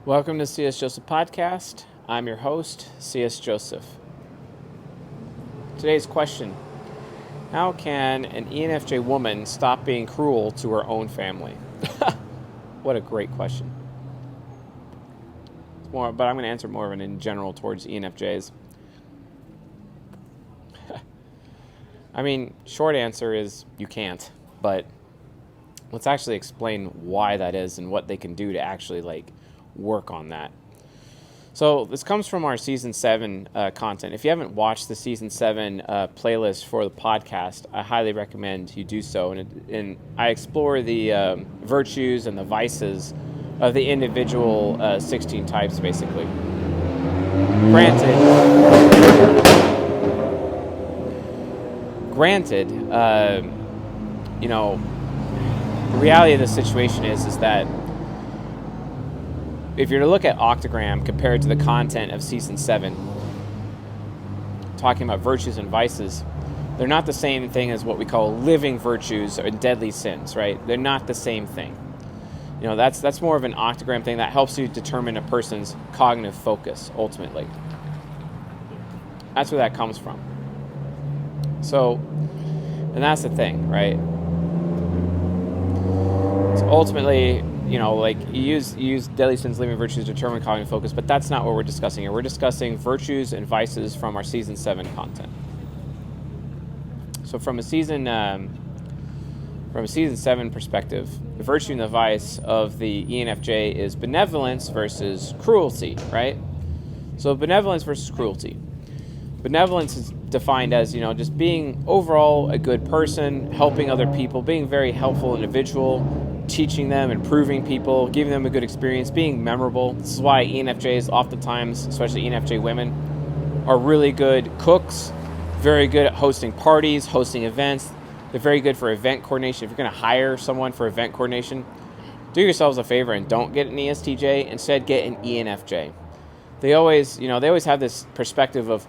Welcome to C.S. Joseph Podcast. I'm your host, C.S. Joseph. Today's question: how can an ENFJ woman stop being cruel to her own family? What a great question. But I'm going to answer more of it in general towards ENFJs. I mean, short answer is you can't, but let's actually explain why that is and what they can do to actually work on that. So this comes from our Season 7 content. If you haven't watched the Season 7 playlist for the podcast, I highly recommend you do so. And I explore the virtues and the vices of the individual 16 types, basically. Granted, the reality of the situation is that if you're to look at Octagram compared to the content of Season 7, talking about virtues and vices, they're not the same thing as what we call living virtues or deadly sins, right? They're not the same thing. That's more of an Octagram thing that helps you determine a person's cognitive focus, ultimately. That's where that comes from. So, and that's the thing, right? So ultimately, you use deadly sins, living virtues to determine cognitive focus, but that's not what we're discussing here. We're discussing virtues and vices from our Season 7 content. So from a Season 7 perspective, the virtue and the vice of the ENFJ is benevolence versus cruelty, right? So benevolence versus cruelty. Benevolence is defined as, just being overall a good person, helping other people, being a very helpful individual, teaching them, improving people, giving them a good experience, being memorable. This is why ENFJs oftentimes, especially ENFJ women, are really good cooks, very good at hosting parties, hosting events. They're very good for event coordination. If you're going to hire someone for event coordination, do yourselves a favor and don't get an ESTJ. Instead, get an ENFJ. They always have this perspective of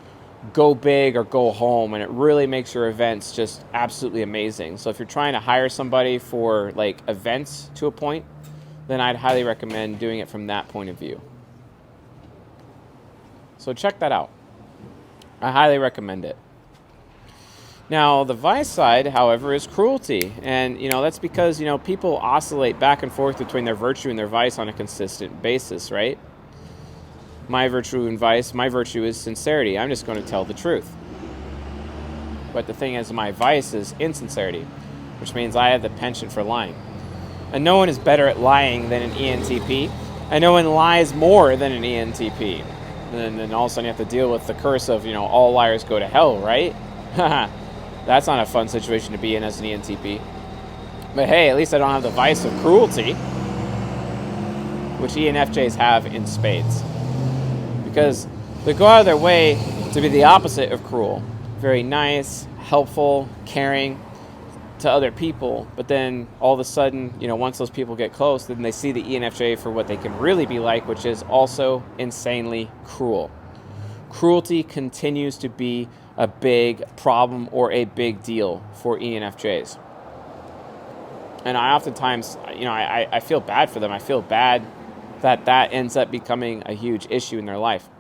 go big or go home, and it really makes your events just absolutely amazing. So if you're trying to hire somebody for events to a point, then I'd highly recommend doing it from that point of view. So check that out. I highly recommend it. Now, the vice side, however, is cruelty. And, that's because, people oscillate back and forth between their virtue and their vice on a consistent basis, right? My virtue and vice, my virtue is sincerity. I'm just going to tell the truth. But the thing is, my vice is insincerity, which means I have the penchant for lying. And no one is better at lying than an ENTP, and no one lies more than an ENTP. And then all of a sudden you have to deal with the curse of, all liars go to hell, right? That's not a fun situation to be in as an ENTP. But hey, at least I don't have the vice of cruelty, which ENFJs have in spades. Because they go out of their way to be the opposite of cruel. Very nice, helpful, caring to other people. But then all of a sudden, once those people get close, then they see the ENFJ for what they can really be like, which is also insanely cruel. Cruelty continues to be a big problem or a big deal for ENFJs. And I oftentimes, I feel bad for them. I feel bad that ends up becoming a huge issue in their life.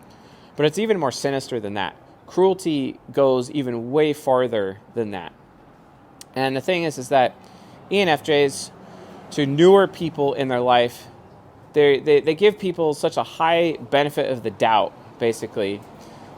But it's even more sinister than that. Cruelty goes even way farther than that. And the thing is that ENFJs, to newer people in their life, they give people such a high benefit of the doubt, basically,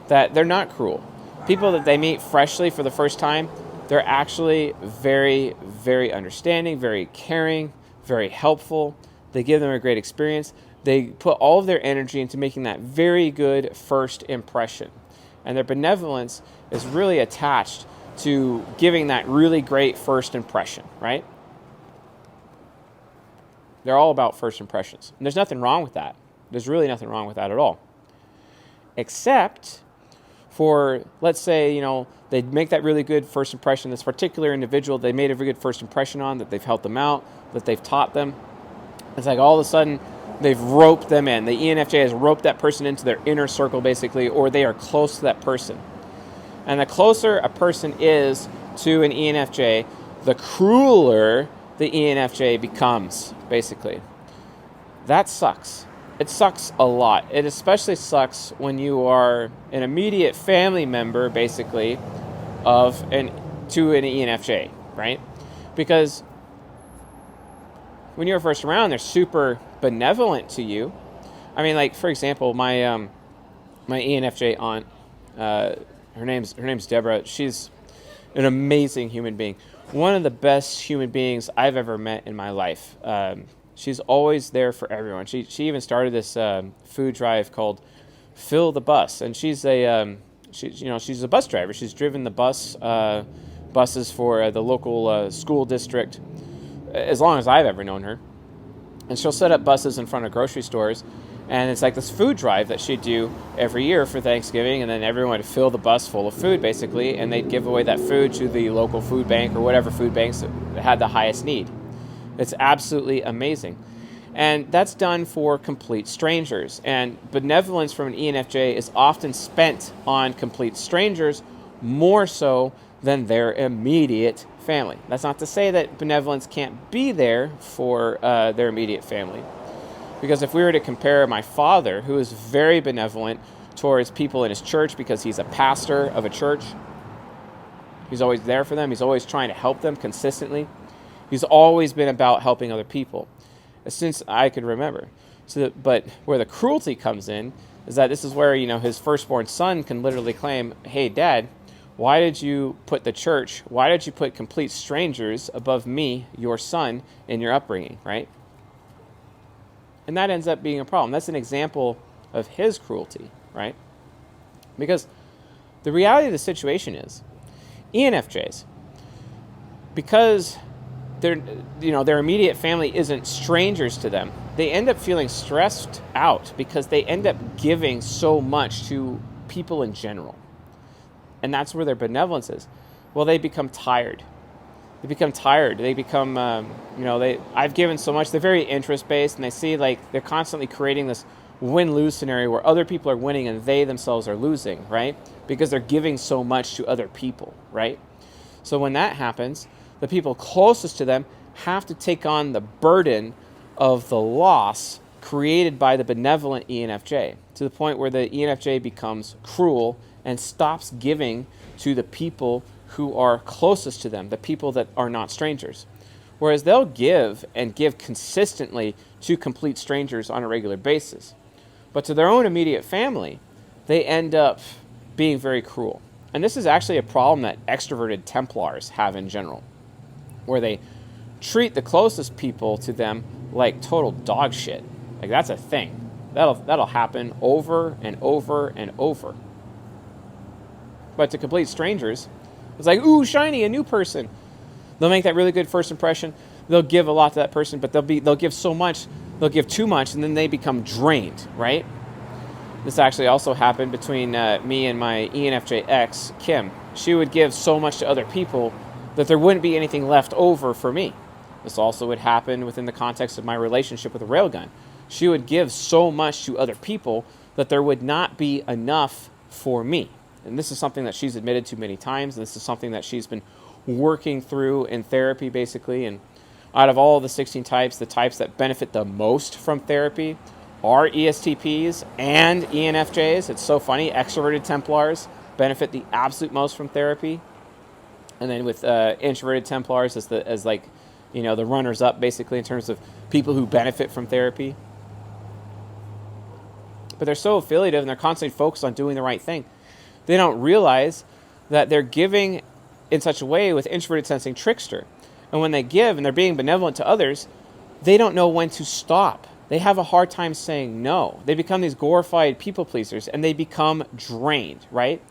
that they're not cruel. People that they meet freshly for the first time, they're actually very, very understanding, very caring, very helpful. They give them a great experience. They put all of their energy into making that very good first impression. And their benevolence is really attached to giving that really great first impression, right? They're all about first impressions. And there's nothing wrong with that. There's really nothing wrong with that at all. Except for, let's say, they make that really good first impression, this particular individual they made a very good first impression on, that they've helped them out, that they've taught them. It's like all of a sudden, they've roped them in. The ENFJ has roped that person into their inner circle, basically, or they are close to that person. And the closer a person is to an ENFJ, the crueler the ENFJ becomes, basically. That sucks. it sucks a lot. It especially sucks when you are an immediate family member, basically, to an ENFJ, right? Because when you're first around, they're super benevolent to you. I mean, like, for example, my ENFJ aunt, her name's Deborah. She's an amazing human being. One of the best human beings I've ever met in my life. She's always there for everyone. She even started this food drive called Fill the Bus, and she's a bus driver. She's driven the buses for the local school district as long as I've ever known her. And she'll set up buses in front of grocery stores, and it's like this food drive that she'd do every year for Thanksgiving, and then everyone would fill the bus full of food, basically, and they'd give away that food to the local food bank or whatever food banks that had the highest need. It's absolutely amazing. And that's done for complete strangers. And benevolence from an ENFJ is often spent on complete strangers more so than their immediate family. That's not to say that benevolence can't be there for their immediate family. Because if we were to compare my father, who is very benevolent towards people in his church because he's a pastor of a church, he's always there for them, he's always trying to help them consistently. He's always been about helping other people, since I could remember. But where the cruelty comes in is that this is where, his firstborn son can literally claim, hey, Dad, why did you put the church, why did you put complete strangers above me, your son, in your upbringing, right? And that ends up being a problem. That's an example of his cruelty, right? Because the reality of the situation is, ENFJs, because their immediate family isn't strangers to them, they end up feeling stressed out because they end up giving so much to people in general. And that's where their benevolence is. Well, they become tired. They become, I've given so much. They're very interest-based, and they see like they're constantly creating this win-lose scenario where other people are winning and they themselves are losing, right? Because they're giving so much to other people, right? So when that happens, the people closest to them have to take on the burden of the loss created by the benevolent ENFJ, to the point where the ENFJ becomes cruel and stops giving to the people who are closest to them, the people that are not strangers. Whereas they'll give and give consistently to complete strangers on a regular basis. But to their own immediate family, they end up being very cruel. And this is actually a problem that extroverted Templars have in general, where they treat the closest people to them like total dog shit. Like, that's a thing. That'll happen over and over and over. But to complete strangers, it's like, ooh, shiny, a new person. They'll make that really good first impression. They'll give a lot to that person, but they'll give so much, they'll give too much, and then they become drained, right? This actually also happened between me and my ENFJ ex, Kim. She would give so much to other people that there wouldn't be anything left over for me. This also would happen within the context of my relationship with a railgun. She would give so much to other people that there would not be enough for me. And this is something that she's admitted to many times. This is something that she's been working through in therapy, basically. And out of all of the 16 types, the types that benefit the most from therapy are ESTPs and ENFJs. It's so funny. Extroverted Templars benefit the absolute most from therapy. And then with introverted Templars as the runners up, basically, in terms of people who benefit from therapy. But they're so affiliative and they're constantly focused on doing the right thing. They don't realize that they're giving in such a way with introverted sensing trickster. And when they give and they're being benevolent to others, they don't know when to stop. They have a hard time saying no. They become these glorified people pleasers and they become drained, right?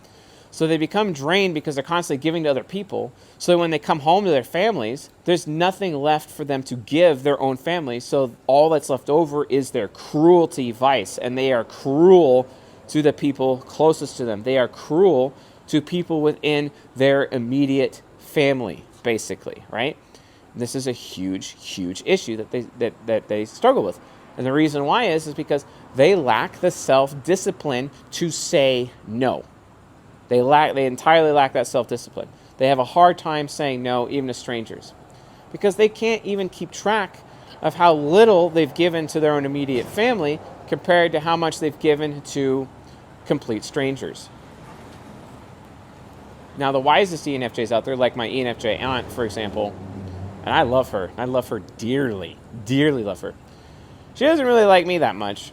So they become drained because they're constantly giving to other people. So when they come home to their families, there's nothing left for them to give their own family. So all that's left over is their cruelty vice. And they are cruel to the people closest to them. They are cruel to people within their immediate family, basically, right? This is a huge, huge issue that they struggle with. And the reason why is because they lack the self-discipline to say no. They entirely lack that self-discipline. They have a hard time saying no, even to strangers, because they can't even keep track of how little they've given to their own immediate family compared to how much they've given to complete strangers. Now, the wisest ENFJs out there, like my ENFJ aunt, for example, and I love her. I love her dearly, dearly love her. She doesn't really like me that much,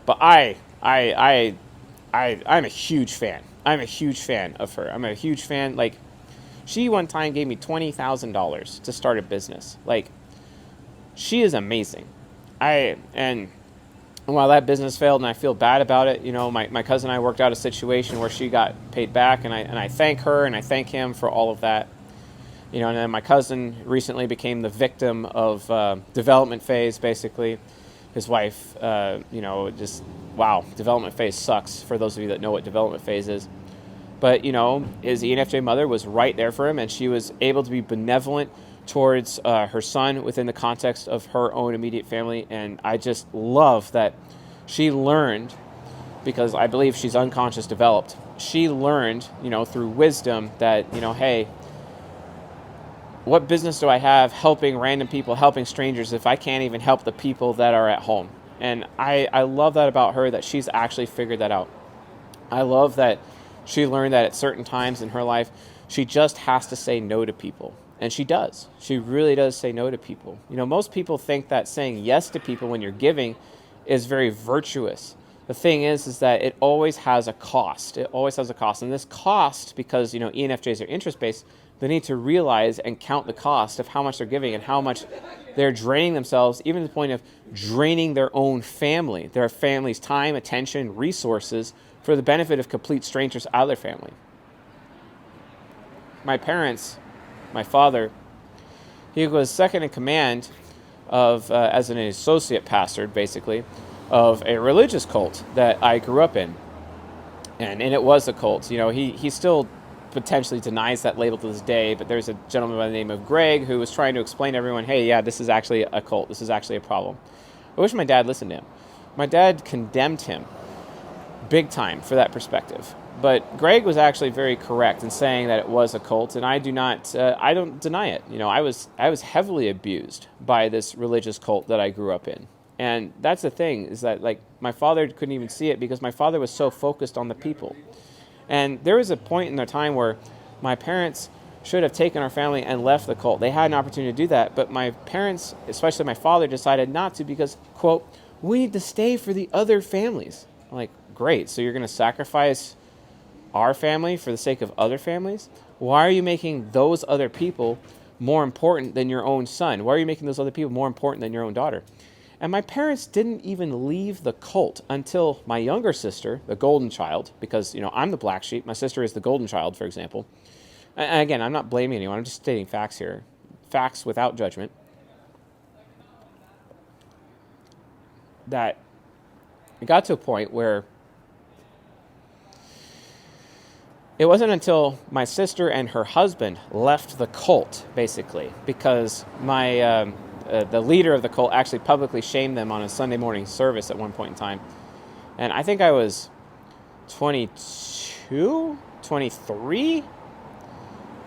but I'm a huge fan. I'm a huge fan of her. I'm a huge fan. Like, she one time gave me $20,000 to start a business. Like, she is amazing. And while that business failed and I feel bad about it, my cousin and I worked out a situation where she got paid back, and I thank her and I thank him for all of that. And then my cousin recently became the victim of development phase, basically. His wife, wow, development phase sucks, for those of you that know what development phase is. But, his ENFJ mother was right there for him, and she was able to be benevolent towards her son within the context of her own immediate family. And I just love that she learned, because I believe she's unconscious developed, she learned, through wisdom that, hey, what business do I have helping random people, helping strangers, if I can't even help the people that are at home? And I love that about her, that she's actually figured that out. I love that she learned that at certain times in her life, she just has to say no to people. And she does. She really does say no to people. Most people think that saying yes to people when you're giving is very virtuous. The thing is that it always has a cost. It always has a cost. And this cost, because, ENFJs are interest-based, they need to realize and count the cost of how much they're giving and how much they're draining themselves, even to the point of draining their own family, their family's time, attention, resources, for the benefit of complete strangers out of their family. My parents, my father, he was second in command of, as an associate pastor, basically, of a religious cult that I grew up in. And it was a cult. He still potentially denies that label to this day, but there's a gentleman by the name of Greg who was trying to explain to everyone, hey, yeah, this is actually a cult. This is actually a problem. I wish my dad listened to him. My dad condemned him big time for that perspective. But Greg was actually very correct in saying that it was a cult, and I don't deny it. I was heavily abused by this religious cult that I grew up in. And that's the thing, is that, like, my father couldn't even see it because my father was so focused on the people. And there was a point in their time where my parents should have taken our family and left the cult. They had an opportunity to do that, but my parents, especially my father, decided not to because, quote, we need to stay for the other families. I'm like, great, so you're going to sacrifice our family for the sake of other families? Why are you making those other people more important than your own son? Why are you making those other people more important than your own daughter? And my parents didn't even leave the cult until my younger sister, the golden child, because, I'm the black sheep. My sister is the golden child, for example. And again, I'm not blaming anyone. I'm just stating facts here. Facts without judgment. That it got to a point where it wasn't until my sister and her husband left the cult, basically, because the leader of the cult actually publicly shamed them on a Sunday morning service at one point in time. And I think I was 22, 23,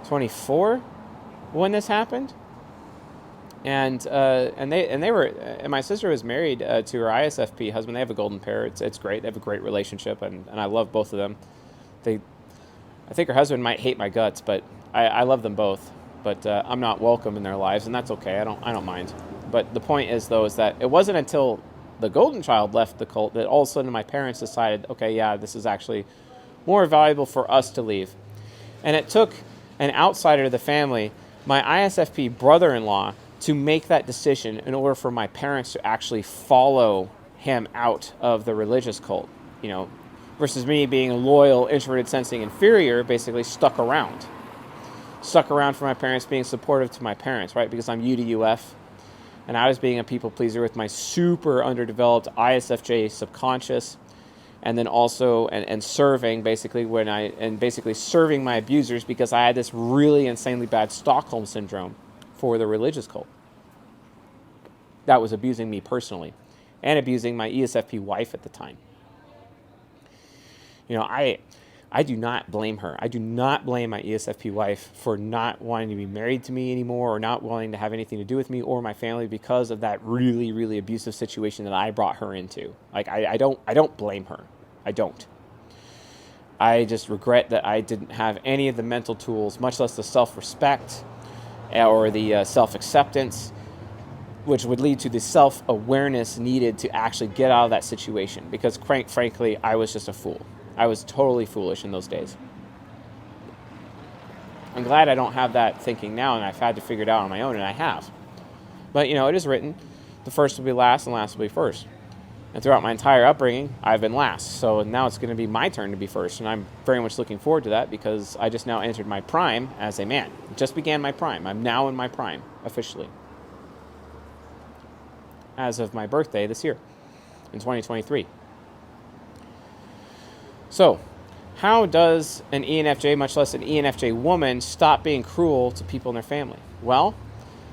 24 when this happened. And my sister was married to her ISFP husband. They have a golden pair. It's great. They have a great relationship, and I love both of them. I think her husband might hate my guts, but I love them both. But I'm not welcome in their lives, and that's okay. I don't mind. But the point is, though, is that it wasn't until the golden child left the cult that all of a sudden my parents decided, okay, yeah, this is actually more valuable for us to leave. And it took an outsider to the family, my ISFP brother-in-law, to make that decision in order for my parents to actually follow him out of the religious cult, versus me being a loyal, introverted, sensing inferior, basically stuck around for my parents, being supportive to my parents, right? Because I'm UDUF, and I was being a people pleaser with my super underdeveloped ISFJ subconscious, and then also and serving basically serving my abusers because I had this really insanely bad Stockholm syndrome for the religious cult that was abusing me personally and abusing my ESFP wife at the time. I do not blame her. I do not blame my ESFP wife for not wanting to be married to me anymore or not wanting to have anything to do with me or my family because of that really, really abusive situation that I brought her into. Like, I don't blame her. I don't. I just regret that I didn't have any of the mental tools, much less the self-respect or the self-acceptance, which would lead to the self-awareness needed to actually get out of that situation. Because frankly, I was just a fool. I was totally foolish in those days. I'm glad I don't have that thinking now, and I've had to figure it out on my own, and I have. But, it is written, the first will be last, and last will be first. And throughout my entire upbringing, I've been last. So now it's going to be my turn to be first, and I'm very much looking forward to that because I just now entered my prime as a man. Just began my prime. I'm now in my prime, officially. As of my birthday this year, in 2023. So, how does an ENFJ, much less an ENFJ woman, stop being cruel to people in their family? Well,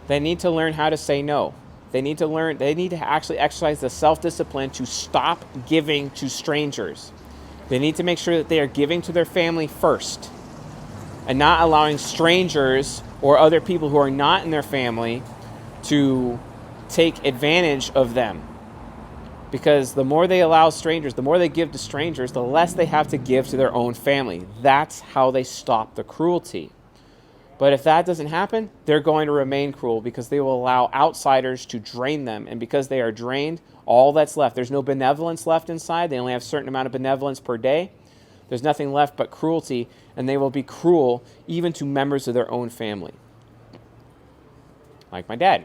they need to learn how to say no. They need to actually exercise the self-discipline to stop giving to strangers. They need to make sure that they are giving to their family first and not allowing strangers or other people who are not in their family to take advantage of them. Because the more they allow strangers, the more they give to strangers, the less they have to give to their own family. That's how they stop the cruelty. But if that doesn't happen, they're going to remain cruel because they will allow outsiders to drain them. And because they are drained, all that's left, there's no benevolence left inside. They only have a certain amount of benevolence per day. There's nothing left but cruelty, and they will be cruel even to members of their own family. Like my dad.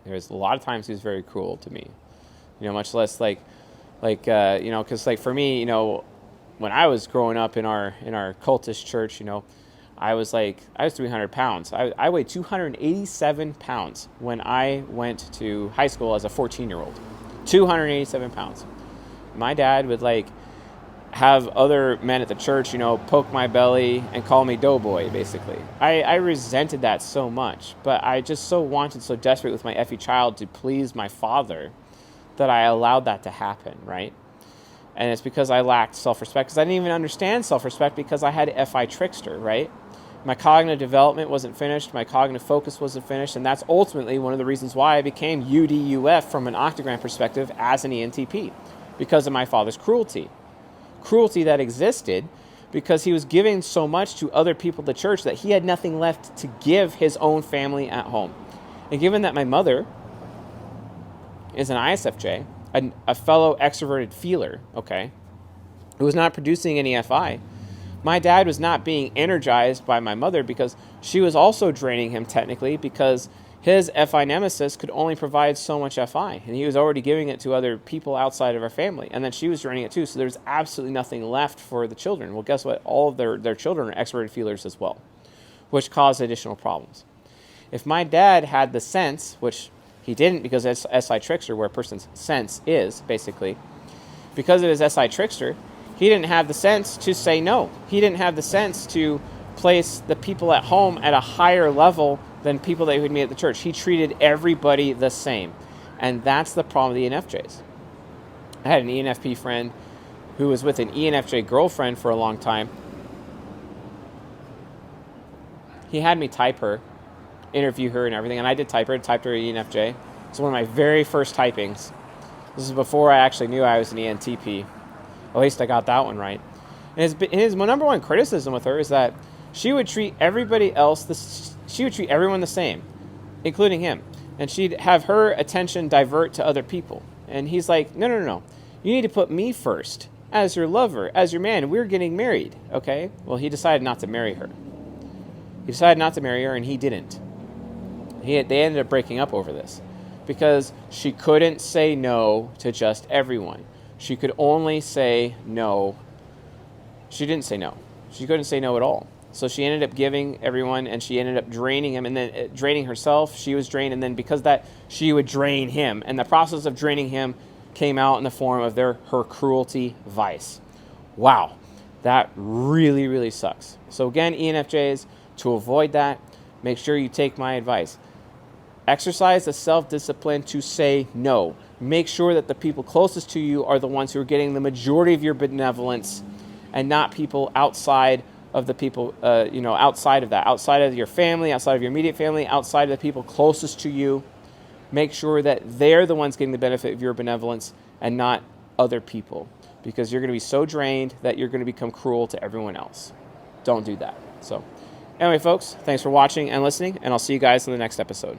There's a lot of times he was very cruel to me. Much less because for me, when I was growing up in our cultist church, I was 300 pounds. I weighed 287 pounds when I went to high school as a 14-year-old. 287 pounds. My dad would have other men at the church, poke my belly and call me doughboy, basically. I resented that so much, but I just so wanted, so desperate with my effie child to please my father that I allowed that to happen, right? And it's because I lacked self-respect, because I didn't even understand self-respect because I had FI trickster, right? My cognitive development wasn't finished, my cognitive focus wasn't finished, and that's ultimately one of the reasons why I became UDUF from an octagram perspective as an ENTP, because of my father's cruelty. Cruelty that existed because he was giving so much to other people at the church that he had nothing left to give his own family at home. And given that my mother is an ISFJ, a fellow extroverted feeler, okay, who was not producing any FI, my dad was not being energized by my mother because she was also draining him technically because his FI nemesis could only provide so much FI, and he was already giving it to other people outside of our family, and then she was draining it too, so there's absolutely nothing left for the children. Well, guess what? All of their children are extroverted feelers as well, which caused additional problems. If my dad had the sense, which he didn't because it's SI trickster, where a person's sense is, basically. Because of his SI trickster, he didn't have the sense to say no. He didn't have the sense to place the people at home at a higher level than people that he would meet at the church. He treated everybody the same. And that's the problem with ENFJs. I had an ENFP friend who was with an ENFJ girlfriend for a long time. He had me type her, interview her and everything, and I did typed her ENFJ. It's one of my very first typings. This is before I actually knew I was an ENTP. At least I got that one right. And his number one criticism with her is that she would treat everybody else, she would treat everyone the same, including him. And she'd have her attention divert to other people. And he's like, no. You need to put me first, as your lover, as your man. We're getting married, okay? Well, he decided not to marry her. He decided not to marry her, and he didn't. They ended up breaking up over this because she couldn't say no to just everyone. She could only say no. She didn't say no. She couldn't say no at all. So she ended up giving everyone, and she ended up draining him, and then draining herself. She was drained, and then because that, she would drain him. And the process of draining him came out in the form of her cruelty vice. Wow, that really, really sucks. So again, ENFJs, to avoid that, make sure you take my advice. Exercise the self-discipline to say no. Make sure that the people closest to you are the ones who are getting the majority of your benevolence, and not people outside of the people, outside of that, outside of your family, outside of your immediate family, outside of the people closest to you. Make sure that they're the ones getting the benefit of your benevolence and not other people, because you're going to be so drained that you're going to become cruel to everyone else. Don't do that. So anyway, folks, thanks for watching and listening, and I'll see you guys in the next episode.